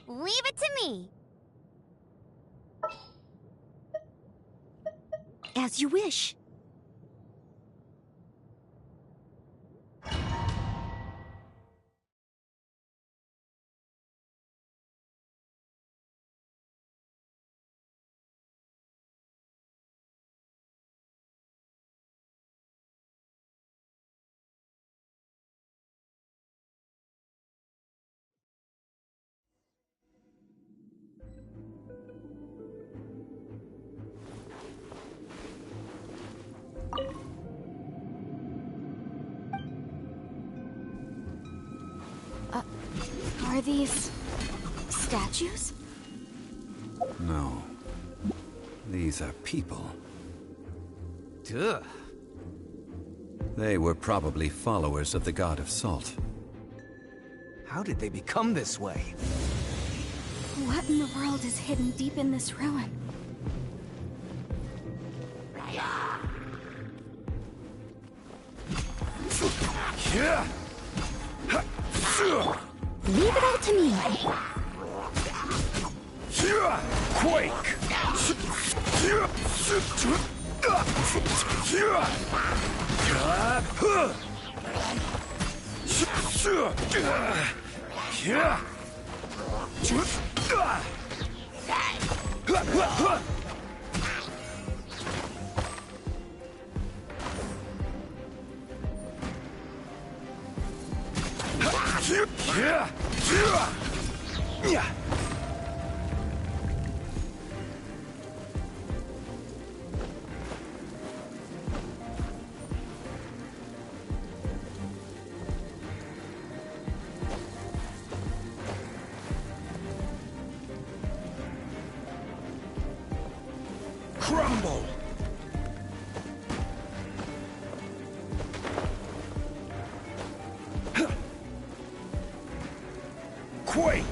Leave it to me. As you wish. Are these statues? No. These are people. Duh. They were probably followers of the god of salt. How did they become this way? What in the world is hidden deep in this ruin? Leave it all to me. Quake! Crumble! Quake!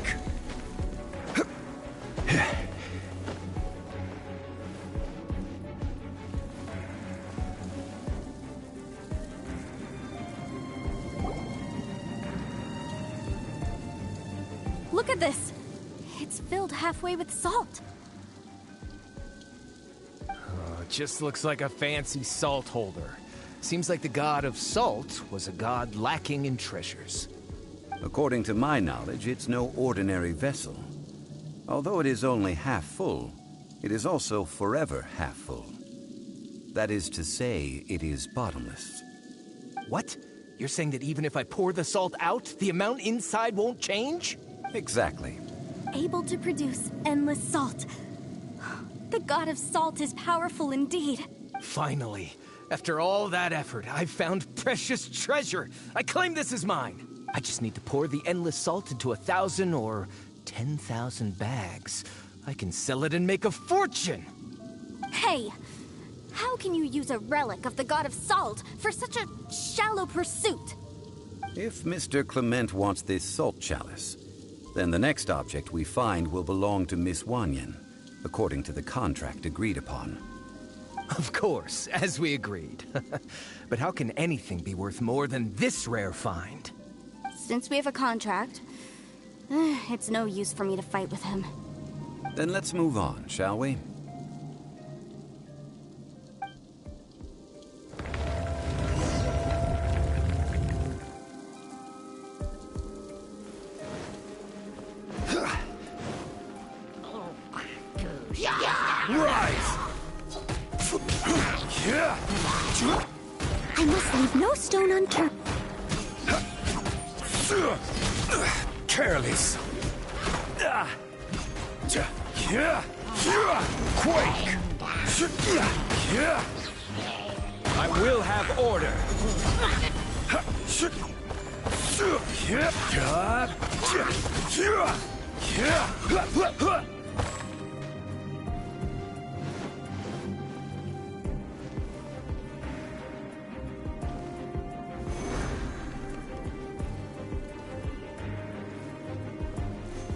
Look at this! It's filled halfway with salt. Just looks like a fancy salt holder. Seems like the god of salt was a god lacking in treasures. According to my knowledge, it's no ordinary vessel. Although it is only half full, it is also forever half full. That is to say, it is bottomless. What? You're saying that even if I pour the salt out, the amount inside won't change? Exactly. Able to produce endless salt. The god of salt is powerful indeed. Finally, after all that effort, I've found precious treasure. I claim this as mine. I just need to pour the endless salt into 1,000 or 10,000 bags. I can sell it and make a fortune. Hey, how can you use a relic of the god of salt for such a shallow pursuit? If Mr. Clement wants this salt chalice, then the next object we find will belong to Miss Wanyan, according to the contract agreed upon. Of course, as we agreed. But how can anything be worth more than this rare find? Since we have a contract, it's no use for me to fight with him. Then let's move on, shall we? Rise! I must leave no stone unturned. Careless. Quake! I will have order.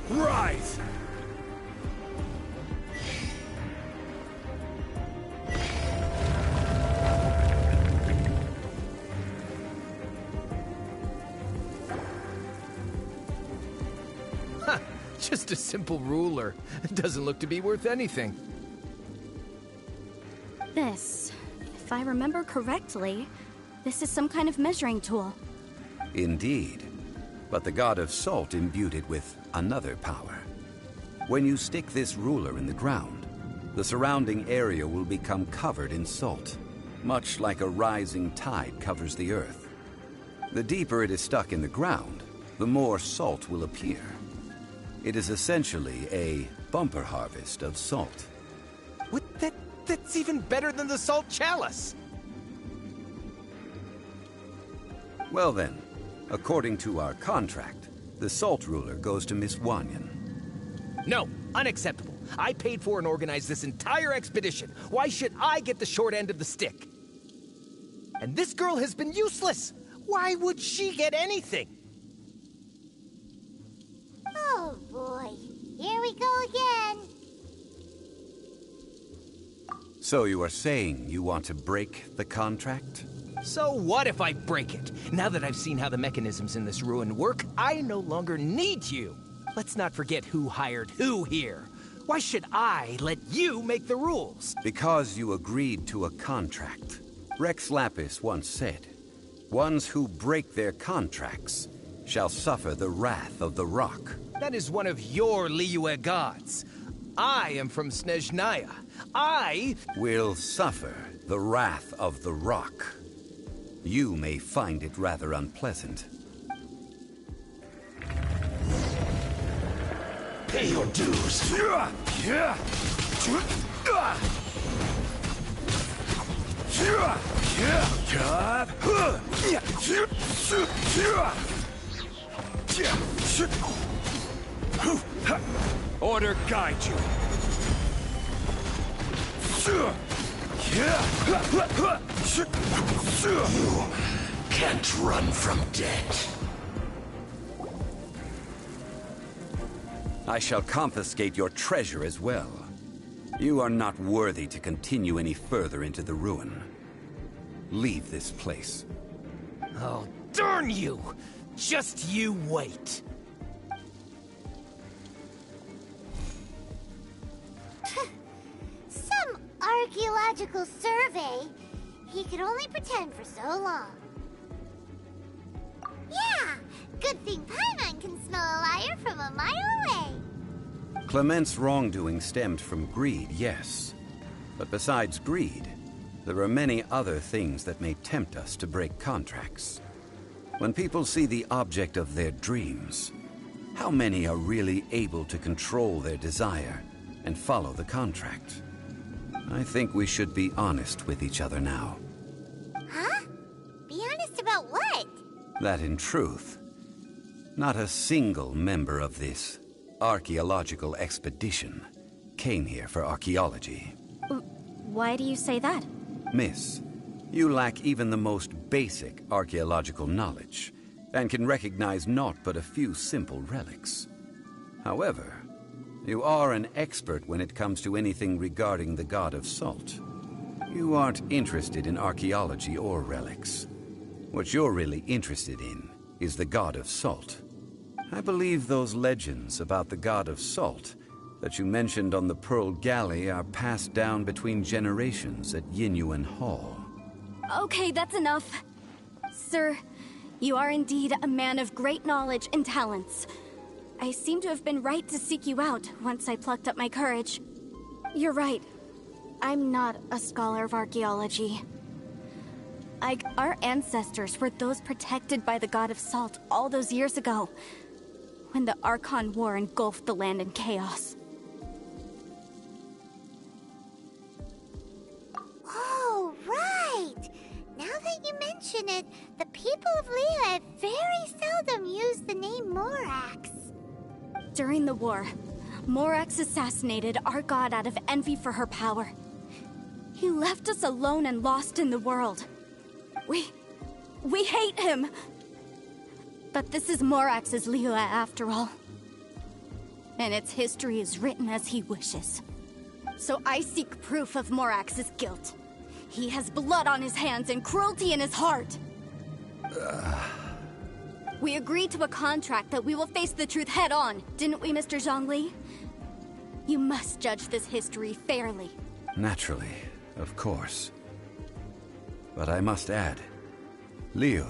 Rise! Huh, just a simple ruler. It doesn't look to be worth anything. This, if I remember correctly, this is some kind of measuring tool. Indeed. But the god of salt imbued it with another power. When you stick this ruler in the ground, the surrounding area will become covered in salt, much like a rising tide covers the earth. The deeper it is stuck in the ground, the more salt will appear. It is essentially a bumper harvest of salt. What? That's even better than the salt chalice! Well then, according to our contract, the salt ruler goes to Miss Wanyan. No, unacceptable. I paid for and organized this entire expedition. Why should I get the short end of the stick? And this girl has been useless. Why would she get anything? Oh boy, here we go again. So you are saying you want to break the contract? So what if I break it? Now that I've seen how the mechanisms in this ruin work, I no longer need you. Let's not forget who hired who here. Why should I let you make the rules? Because you agreed to a contract. Rex Lapis once said, "Ones who break their contracts shall suffer the wrath of the rock." That is one of your Liyue gods. I am from Snezhnaya. I will suffer the wrath of the rock. You may find it rather unpleasant. Pay your dues. Order guide you. You can't run from death. I shall confiscate your treasure as well. You are not worthy to continue any further into the ruin. Leave this place. Oh, darn you! Just you wait. Some archaeological survey. He could only pretend for so long. Yeah, good thing Paimon can smell a liar from a mile away. Clement's wrongdoing stemmed from greed, yes. But besides greed, there are many other things that may tempt us to break contracts. When people see the object of their dreams, how many are really able to control their desire and follow the contract? I think we should be honest with each other now. Huh? Be honest about what? That in truth, not a single member of this archaeological expedition came here for archaeology. Why do you say that? Miss, you lack even the most basic archaeological knowledge, and can recognize naught but a few simple relics. However, you are an expert when it comes to anything regarding the God of Salt. You aren't interested in archaeology or relics. What you're really interested in is the God of Salt. I believe those legends about the God of Salt that you mentioned on the Pearl Galley are passed down between generations at Yinyuan Hall. Okay, that's enough. Sir, you are indeed a man of great knowledge and talents. I seem to have been right to seek you out once I plucked up my courage. You're right. I'm not a scholar of archaeology. Our ancestors were those protected by the God of Salt all those years ago, when the Archon War engulfed the land in chaos. Oh, right! Now that you mention it, the people of Liyue very seldom use the name Morax. During the war, Morax assassinated our god out of envy for her power. He left us alone and lost in the world. We hate him! But this is Morax's Liyue after all. And its history is written as he wishes. So I seek proof of Morax's guilt. He has blood on his hands and cruelty in his heart. We agreed to a contract that we will face the truth head on, didn't we, Mr. Zhongli? You must judge this history fairly. Naturally, of course. But I must add, Liyue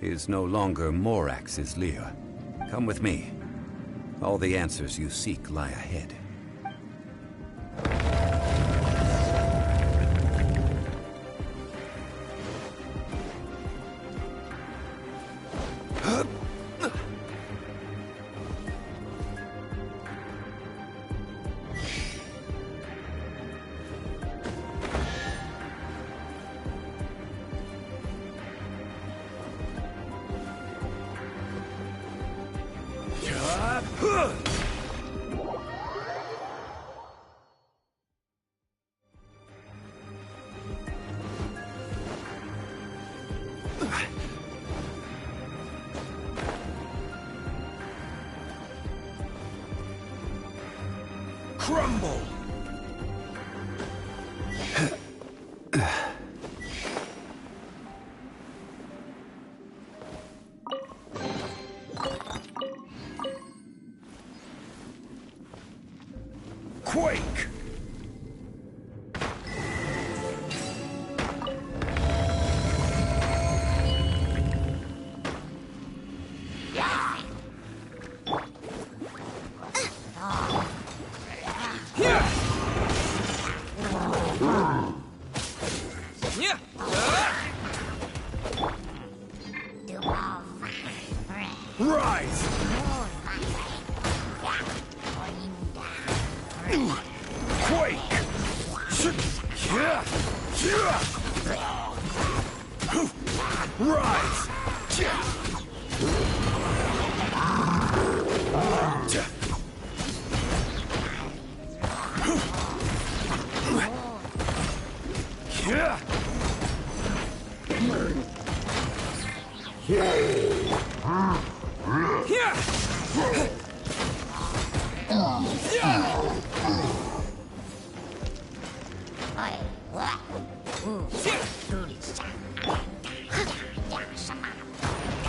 is no longer Morax's Liyue. Come with me. All the answers you seek lie ahead. Crumble! Quake! Rise! Quake! Rise!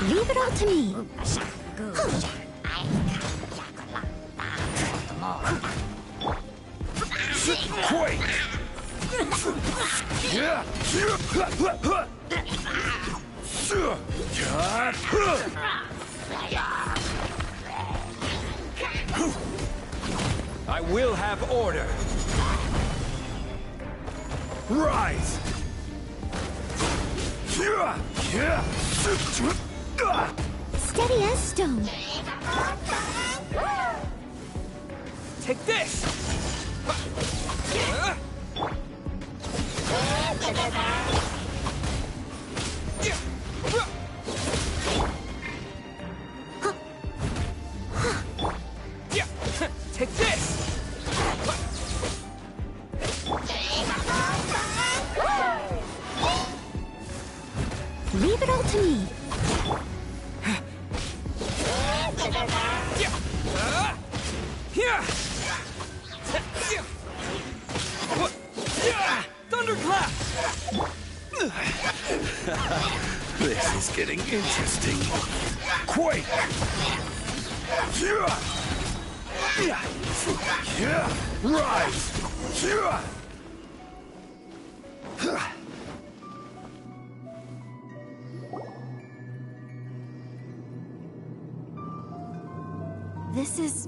Leave it all to me. Quake! I will have order. Rise! Steady as stone. Take this! Take this! Leave it all to me. Thunderclap! This is getting interesting. Quake! Rise! This is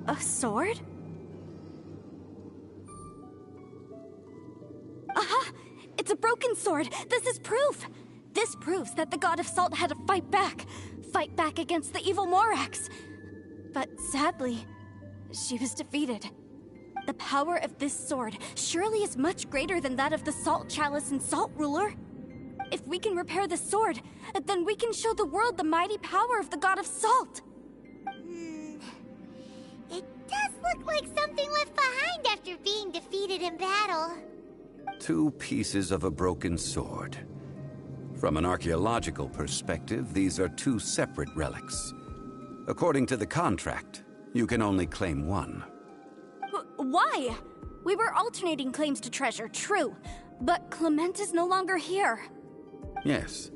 a sword? Aha! It's a broken sword! This is proof! This proves that the God of Salt had to fight back against the evil Morax. But sadly, she was defeated. The power of this sword surely is much greater than that of the Salt Chalice and Salt Ruler. If we can repair the sword, then we can show the world the mighty power of the God of Salt. It does look like something left behind after being defeated in battle. 2 pieces of a broken sword. From an archaeological perspective, these are 2 separate relics. According to the contract, you can only claim one. Why? We were alternating claims to treasure, true. But Clement is no longer here. Yes,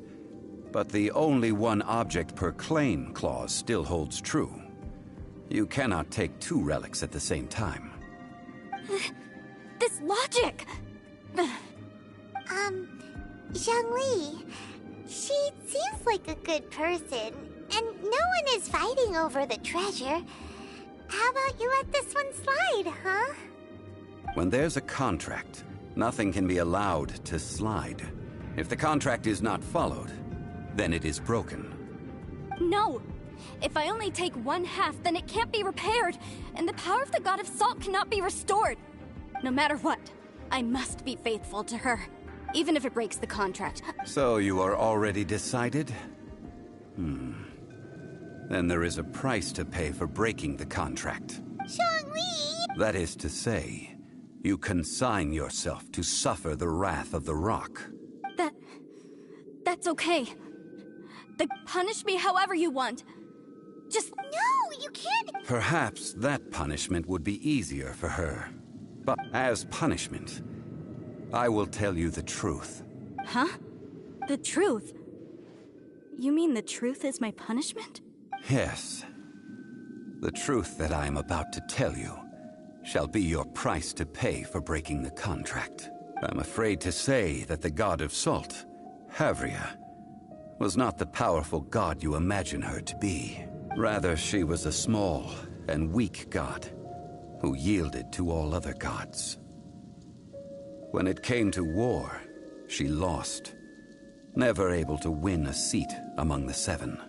but the only one object per claim clause still holds true. You cannot take 2 relics at the same time. This logic! Zhongli, she seems like a good person, and no one is fighting over the treasure. How about you let this one slide, huh? When there's a contract, nothing can be allowed to slide. If the contract is not followed, then it is broken. No! If I only take 1/2, then it can't be repaired, and the power of the God of Salt cannot be restored. No matter what, I must be faithful to her, even if it breaks the contract. So you are already decided? Then there is a price to pay for breaking the contract. Zhongli! That is to say, you consign yourself to suffer the wrath of the rock. That's okay. Punish me however you want. Just... No, you can't... Perhaps that punishment would be easier for her. But as punishment, I will tell you the truth. Huh? The truth? You mean the truth is my punishment? Yes. The truth that I am about to tell you shall be your price to pay for breaking the contract. I'm afraid to say that the god of salt, Havria, was not the powerful god you imagine her to be. Rather, she was a small and weak god who yielded to all other gods. When it came to war, she lost, never able to win a seat among the seven.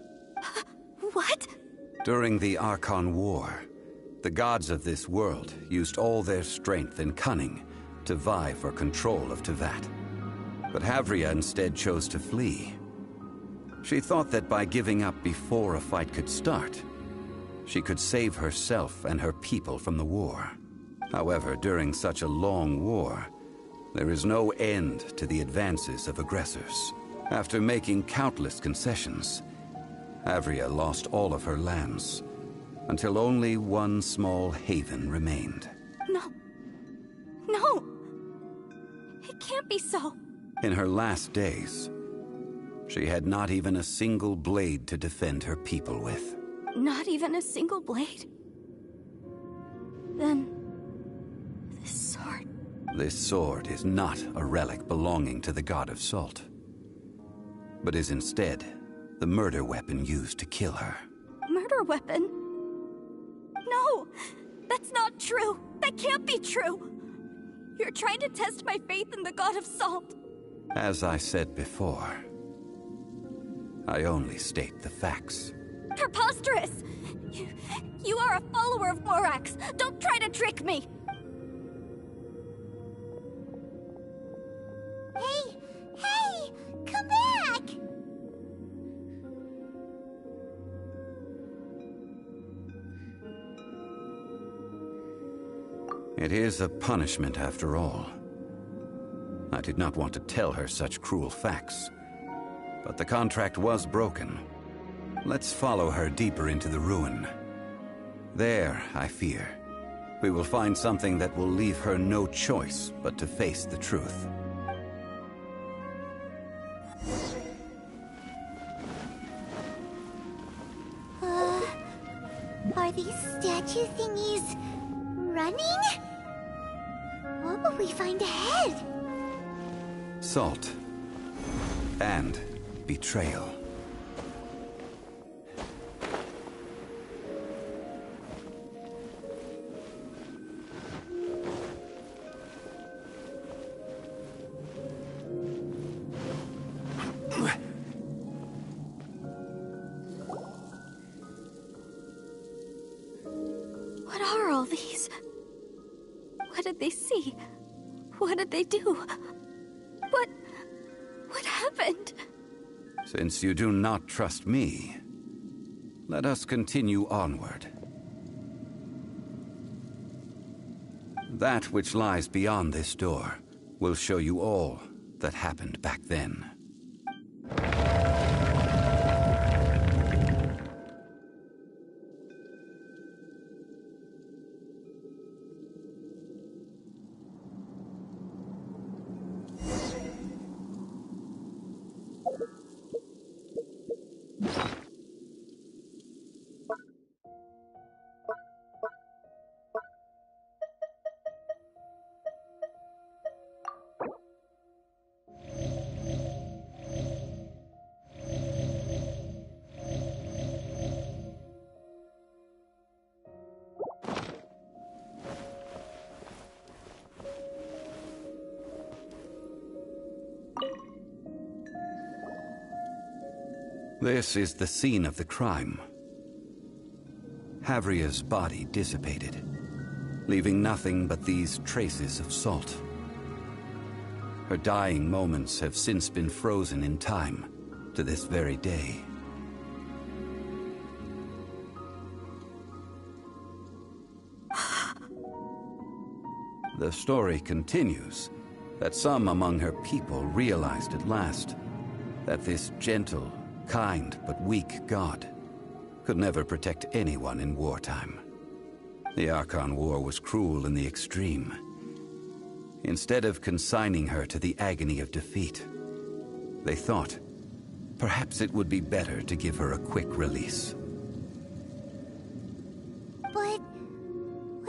What? During the Archon War, the gods of this world used all their strength and cunning to vie for control of Tevat. But Havria instead chose to flee. She thought that by giving up before a fight could start, she could save herself and her people from the war. However, during such a long war, there is no end to the advances of aggressors. After making countless concessions, Havria lost all of her lands, until only one small haven remained. No. No! It can't be so. In her last days, she had not even a single blade to defend her people with. Not even a single blade? Then... this sword... This sword is not a relic belonging to the god of salt, but is instead the murder weapon used to kill her. Murder weapon? No! That's not true! That can't be true! You're trying to test my faith in the god of salt! As I said before, I only state the facts. Preposterous! You are a follower of Morax! Don't try to trick me! Hey! Hey! Come back! It is a punishment after all. I did not want to tell her such cruel facts, but the contract was broken. Let's follow her deeper into the ruin. There, I fear, we will find something that will leave her no choice but to face the truth. Are these statue thingies running? What will we find ahead? Salt. And betrayal. What are all these? What did they see? What did they do? What happened? Since you do not trust me, let us continue onward. That which lies beyond this door will show you all that happened back then. This is the scene of the crime. Havria's body dissipated, leaving nothing but these traces of salt. Her dying moments have since been frozen in time to this very day. The story continues that some among her people realized at last that this gentle, kind but weak god could never protect anyone in wartime. The Archon War was cruel in the extreme. Instead of consigning her to the agony of defeat, they thought perhaps it would be better to give her a quick release. But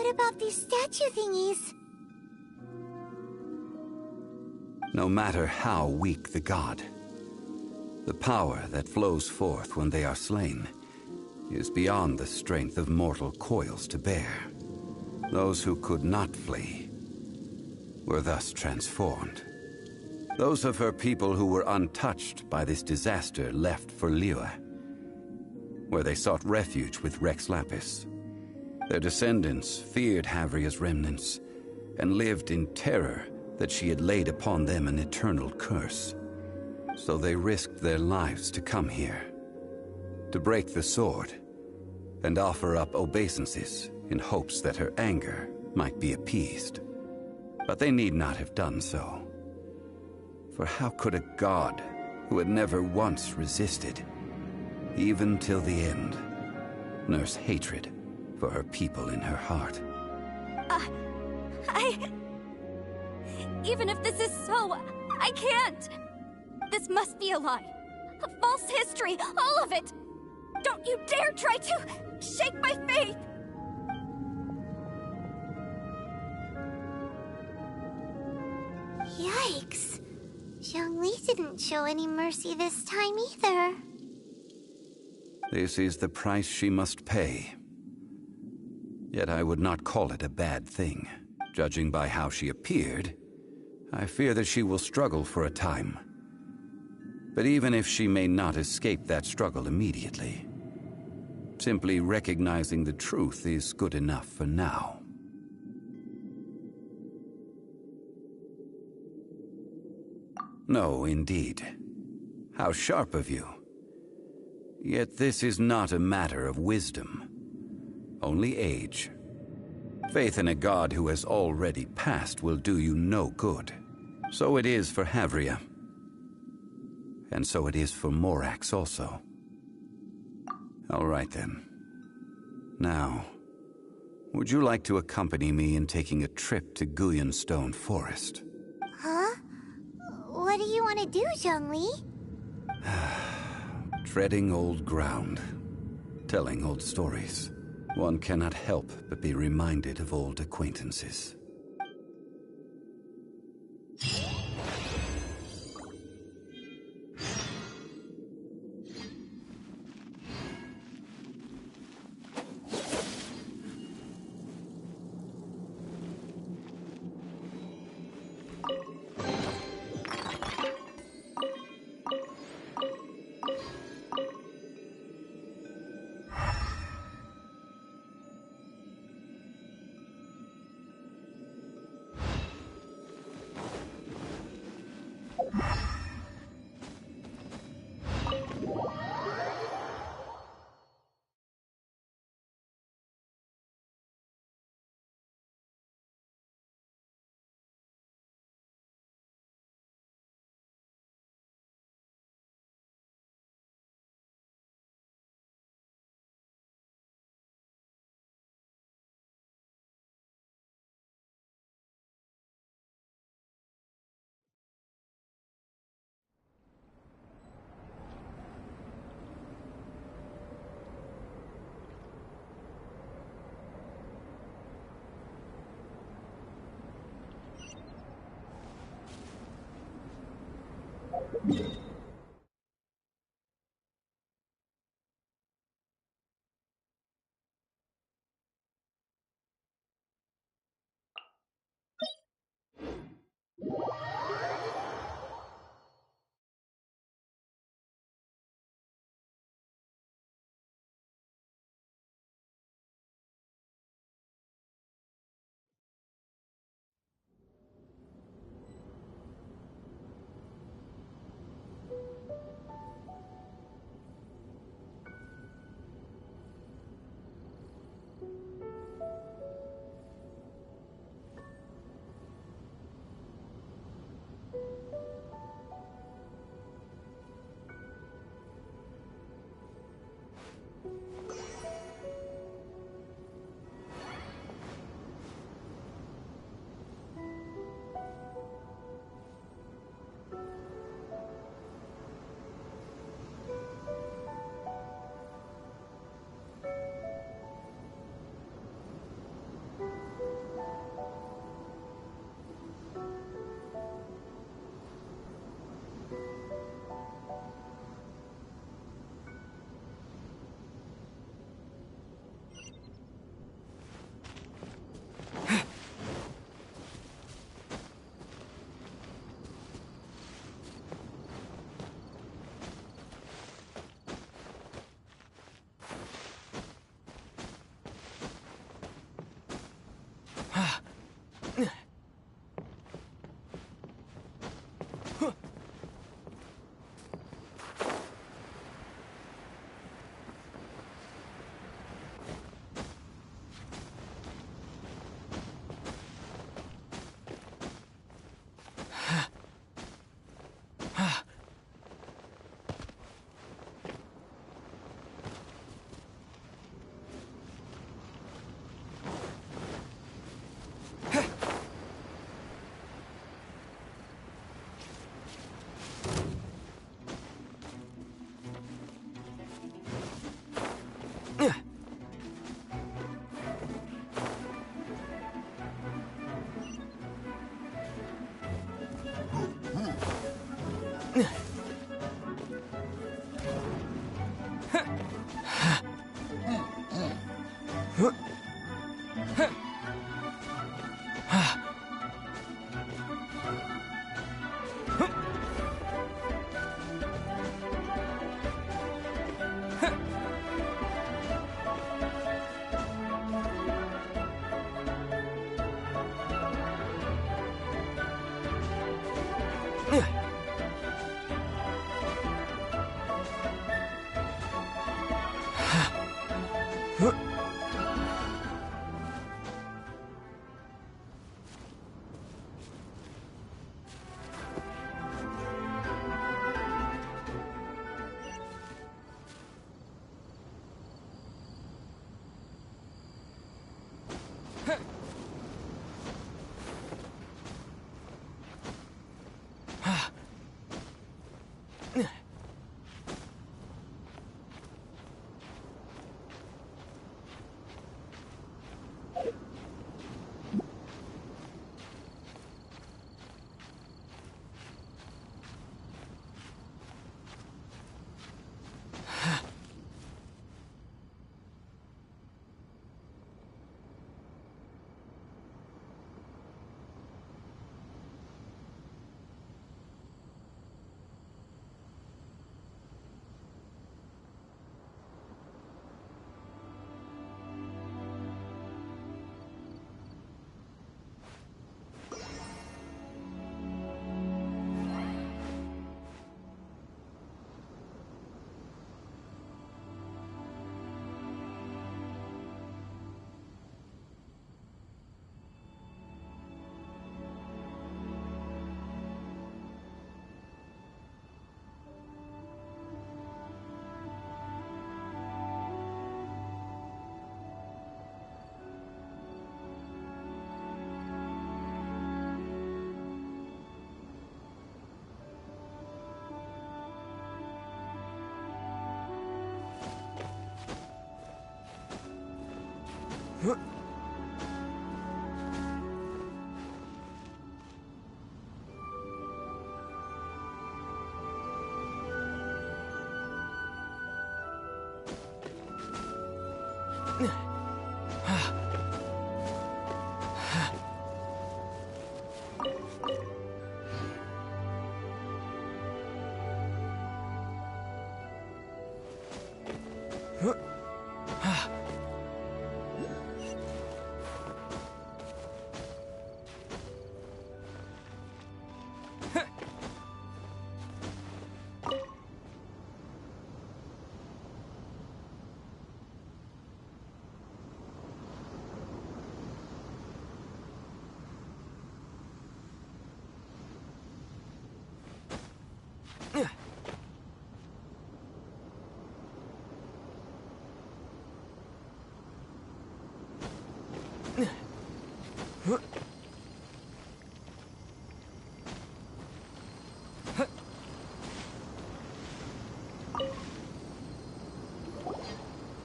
What about these statue thingies? No matter how weak the god, the power that flows forth when they are slain is beyond the strength of mortal coils to bear. Those who could not flee were thus transformed. Those of her people who were untouched by this disaster left for Liyue, where they sought refuge with Rex Lapis. Their descendants feared Havria's remnants and lived in terror that she had laid upon them an eternal curse. So they risked their lives to come here, to break the sword and offer up obeisances in hopes that her anger might be appeased. But they need not have done so. For how could a god who had never once resisted, even till the end, nurse hatred for her people in her heart? Even if this is so, I can't! This must be a lie. A false history, all of it! Don't you dare try to shake my faith! Yikes. Zhongli didn't show any mercy this time either. This is the price she must pay. Yet I would not call it a bad thing. Judging by how she appeared, I fear that she will struggle for a time. But even if she may not escape that struggle immediately, simply recognizing the truth is good enough for now. No, indeed. How sharp of you. Yet this is not a matter of wisdom, only age. Faith in a god who has already passed will do you no good. So it is for Havria. And so it is for Morax also. All right then. Now, would you like to accompany me in taking a trip to Guyanstone Forest? Huh? What do you want to do, Zhongli? Treading old ground, telling old stories. One cannot help but be reminded of old acquaintances.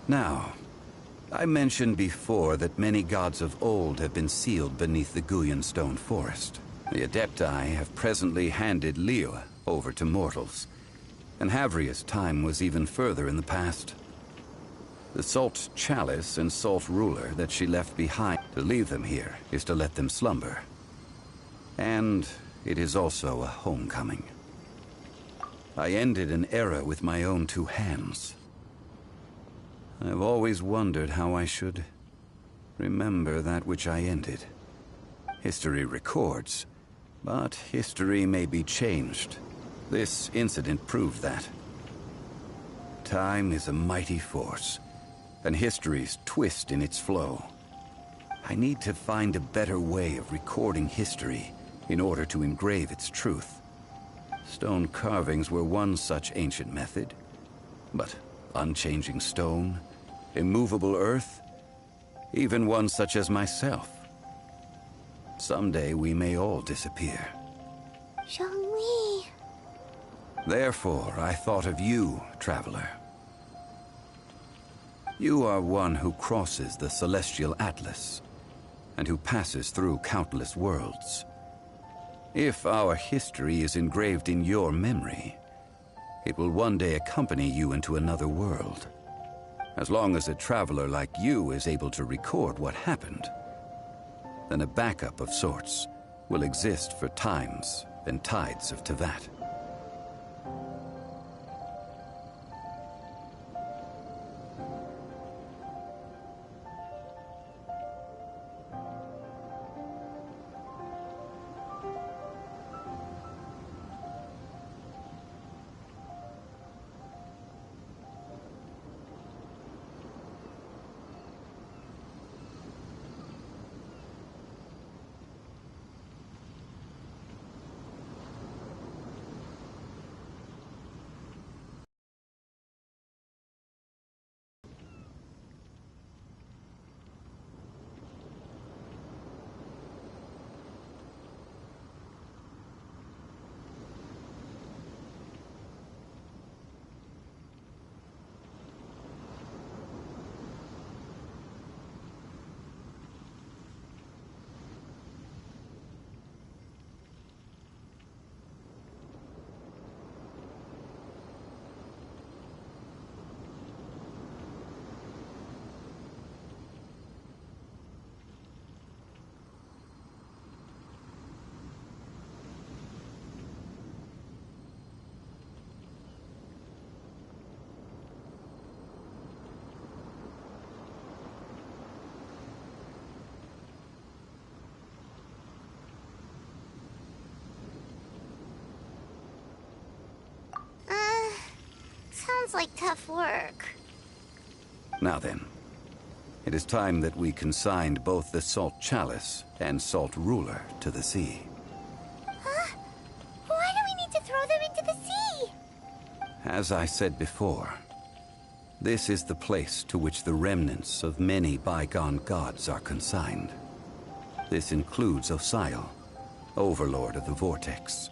Now, I mentioned before that many gods of old have been sealed beneath the Guyan stone forest. The Adepti have presently handed Liyue over to mortals, and Havria's time was even further in the past. The Salt Chalice and Salt Ruler that she left behind to leave them here is to let them slumber. And it is also a homecoming. I ended an era with my own two hands. I've always wondered how I should remember that which I ended. History records, but history may be changed. This incident proved that. Time is a mighty force, and history's twist in its flow. I need to find a better way of recording history in order to engrave its truth. Stone carvings were one such ancient method, but unchanging stone, immovable earth, even one such as myself. Someday we may all disappear. Zhongli. Therefore, I thought of you, traveler. You are one who crosses the celestial atlas, and who passes through countless worlds. If our history is engraved in your memory, it will one day accompany you into another world. As long as a traveler like you is able to record what happened, then a backup of sorts will exist for times and tides of Teyvat. sounds like tough work. Now then, it is time that we consigned both the Salt Chalice and Salt Ruler to the sea. Huh? Why do we need to throw them into the sea? As I said before, this is the place to which the remnants of many bygone gods are consigned. This includes Osial, Overlord of the Vortex,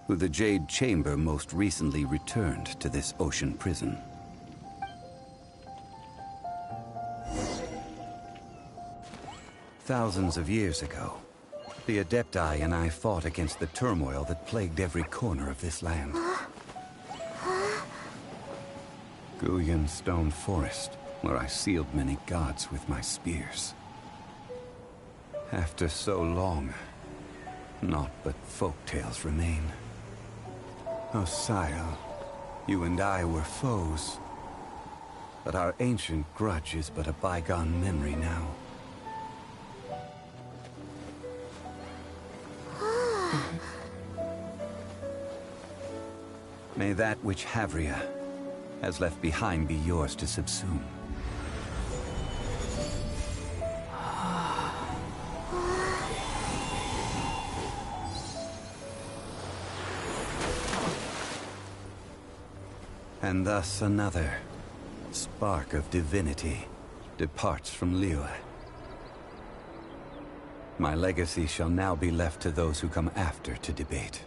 who the Jade Chamber most recently returned to this ocean prison. Thousands of years ago, the Adepti and I fought against the turmoil that plagued every corner of this land. Guyan Stone Forest, where I sealed many gods with my spears. After so long, naught but folktales remain. Osial, you and I were foes. But our ancient grudge is but a bygone memory now. May that which Havria has left behind be yours to subsume. And thus another spark of divinity departs from Liyue. My legacy shall now be left to those who come after to debate.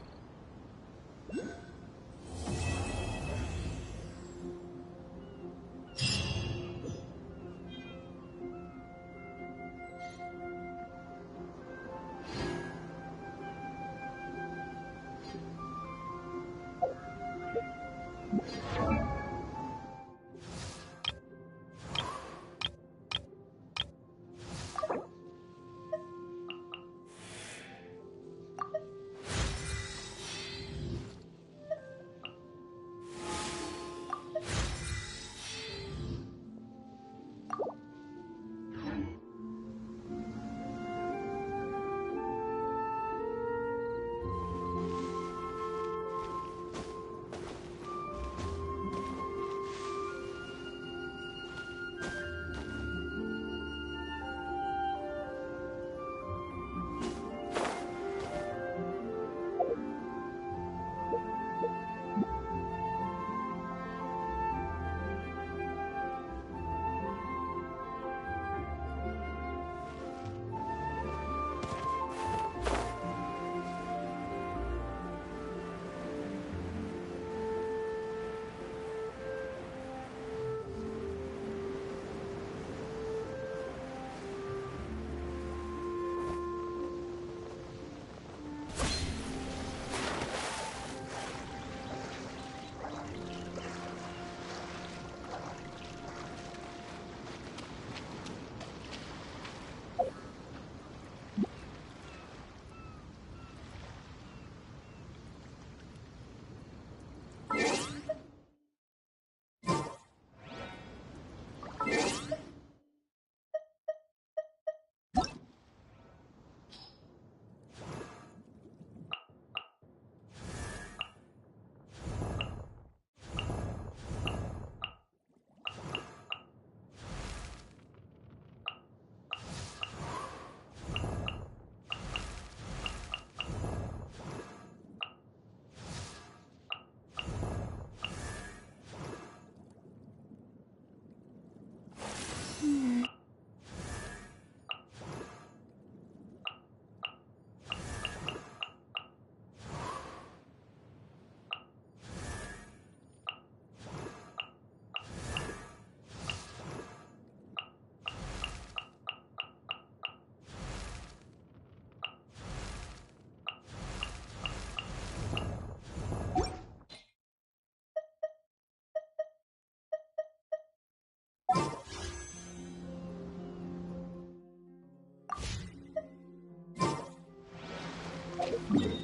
Yeah.